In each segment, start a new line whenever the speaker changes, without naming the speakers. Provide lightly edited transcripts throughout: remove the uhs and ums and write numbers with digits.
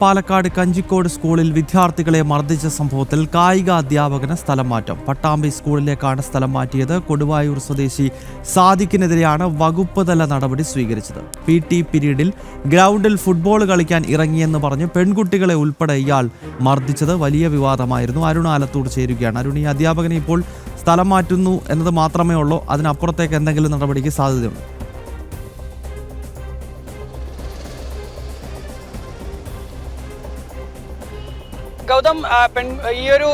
പാലക്കാട് കഞ്ചിക്കോട് സ്കൂളിൽ വിദ്യാർത്ഥികളെ മർദ്ദിച്ച സംഭവത്തിൽ കായിക അധ്യാപകന് സ്ഥലം മാറ്റം. പട്ടാമ്പി സ്കൂളിലേക്കാണ് സ്ഥലം മാറ്റിയത്. കൊടുവായൂർ സ്വദേശി സാദിഖിനെതിരെയാണ് വകുപ്പ് തല നടപടി സ്വീകരിച്ചത്. PT പീരീഡിൽ ഗ്രൗണ്ടിൽ ഫുട്ബോൾ കളിക്കാൻ ഇറങ്ങിയെന്ന് പറഞ്ഞ് പെൺകുട്ടികളെ ഉൾപ്പെടെ ഇയാൾ മർദ്ദിച്ചത് വലിയ വിവാദമായിരുന്നു. അരുൺ ആലത്തൂർ ചേരുകയാണ്. അരുൺ, ഈ അധ്യാപകനെ ഇപ്പോൾ സ്ഥലം മാറ്റുന്നു എന്നത് മാത്രമേ ഉള്ളൂ, അതിനപ്പുറത്തേക്ക് എന്തെങ്കിലും നടപടിക്ക് സാധ്യതയുണ്ട്?
ഗൗതം, ഈ ഒരു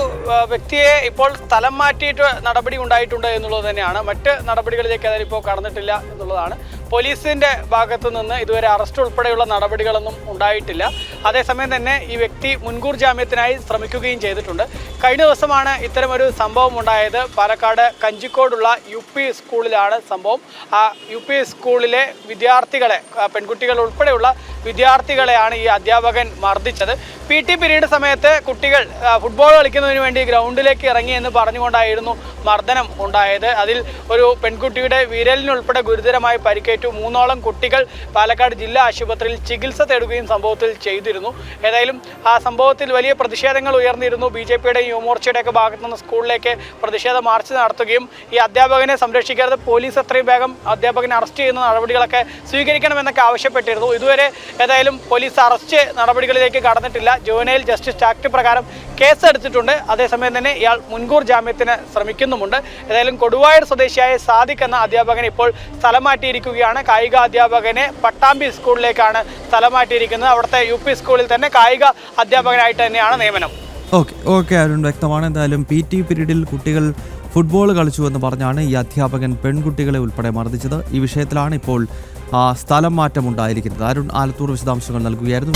വ്യക്തിയെ ഇപ്പോൾ സ്ഥലം മാറ്റിയിട്ട് നടപടി ഉണ്ടായിട്ടുണ്ട് എന്നുള്ളത് തന്നെയാണ്. മറ്റ് നടപടികളിലേക്ക് അതിലിപ്പോൾ കടന്നിട്ടില്ല എന്നുള്ളതാണ്. പോലീസിൻ്റെ ഭാഗത്തു നിന്ന് ഇതുവരെ അറസ്റ്റ് ഉൾപ്പെടെയുള്ള നടപടികളൊന്നും ഉണ്ടായിട്ടില്ല. അതേസമയം തന്നെ ഈ വ്യക്തി മുൻകൂർ ജാമ്യത്തിനായി ശ്രമിക്കുകയും ചെയ്തിട്ടുണ്ട്. കഴിഞ്ഞ ദിവസമാണ് ഇത്തരമൊരു സംഭവം ഉണ്ടായത്. പാലക്കാട് കഞ്ചിക്കോടുള്ള UP സ്കൂളിലാണ് സംഭവം. ആ UP സ്കൂളിലെ വിദ്യാർത്ഥികളെ, പെൺകുട്ടികൾ ഉൾപ്പെടെയുള്ള വിദ്യാർത്ഥികളെയാണ് ഈ അധ്യാപകൻ മർദ്ദിച്ചത്. PT പീരീഡ് സമയത്ത് കുട്ടികൾ ഫുട്ബോൾ കളിക്കുന്നതിന് വേണ്ടി ഗ്രൗണ്ടിലേക്ക് ഇറങ്ങി എന്ന് പറഞ്ഞുകൊണ്ടായിരുന്നു മർദ്ദനം ഉണ്ടായത്. അതിൽ ഒരു പെൺകുട്ടിയുടെ വിരലിനുൾപ്പെടെ ഗുരുതരമായി പരിക്കേറ്റു. 3ഓളം കുട്ടികൾ പാലക്കാട് ജില്ലാ ആശുപത്രിയിൽ ചികിത്സ തേടുകയും സംഭവത്തിൽ ചെയ്തിരുന്നു. ഏതായാലും ആ സംഭവത്തിൽ വലിയ പ്രതിഷേധങ്ങൾ ഉയർന്നിരുന്നു. BJPയുടെയും യുവമോർച്ചയുടെയൊക്കെ ഭാഗത്തു നിന്ന് സ്കൂളിലേക്ക് പ്രതിഷേധ മാർച്ച് നടത്തുകയും ഈ അധ്യാപകനെ സംരക്ഷിക്കാതെ പോലീസ് എത്രയും വേഗം അധ്യാപകനെ അറസ്റ്റ് ചെയ്യുന്ന നടപടികളൊക്കെ സ്വീകരിക്കണമെന്നൊക്കെ ആവശ്യപ്പെട്ടിരുന്നു. ഇതുവരെ ഏതായാലും പോലീസ് അറസ്റ്റ് നടപടികളിലേക്ക് കടന്നിട്ടില്ല. ജുവനൈൽ ജസ്റ്റിസ് ആക്ട് പ്രകാരം കേസെടുത്തിട്ടുണ്ട്. അതേസമയം തന്നെ ഇയാൾ മുൻകൂർ ജാമ്യത്തിന് ശ്രമിക്കുന്നുമുണ്ട്. ഏതായാലും കൊടുവായൂർ സ്വദേശിയായ സാദിഖ് എന്ന അധ്യാപകനെ ഇപ്പോൾ സ്ഥലം മാറ്റിയിരിക്കുകയാണ്. കായിക അധ്യാപകനെ പട്ടാമ്പി സ്കൂളിലേക്കാണ് സ്ഥലം മാറ്റിയിരിക്കുന്നത്. അവിടുത്തെ UP സ്കൂളിൽ തന്നെ കായിക അധ്യാപകനായിട്ട് തന്നെയാണ് നിയമനം.
ഓക്കെ അരുൺ, വ്യക്തമാണ്. എന്തായാലും PT പീരീഡിൽ കുട്ടികൾ ഫുട്ബോൾ കളിച്ചു എന്ന് പറഞ്ഞാണ് ഈ അധ്യാപകൻ പെൺകുട്ടികളെ ഉൾപ്പെടെ മർദ്ദിച്ചത്. ഈ വിഷയത്തിലാണ് ഇപ്പോൾ സ്ഥലം മാറ്റം ഉണ്ടായിരിക്കുന്നത്. അരുൺ ആലത്തൂർ വിശദാംശങ്ങൾ നൽകുകയായിരുന്നു.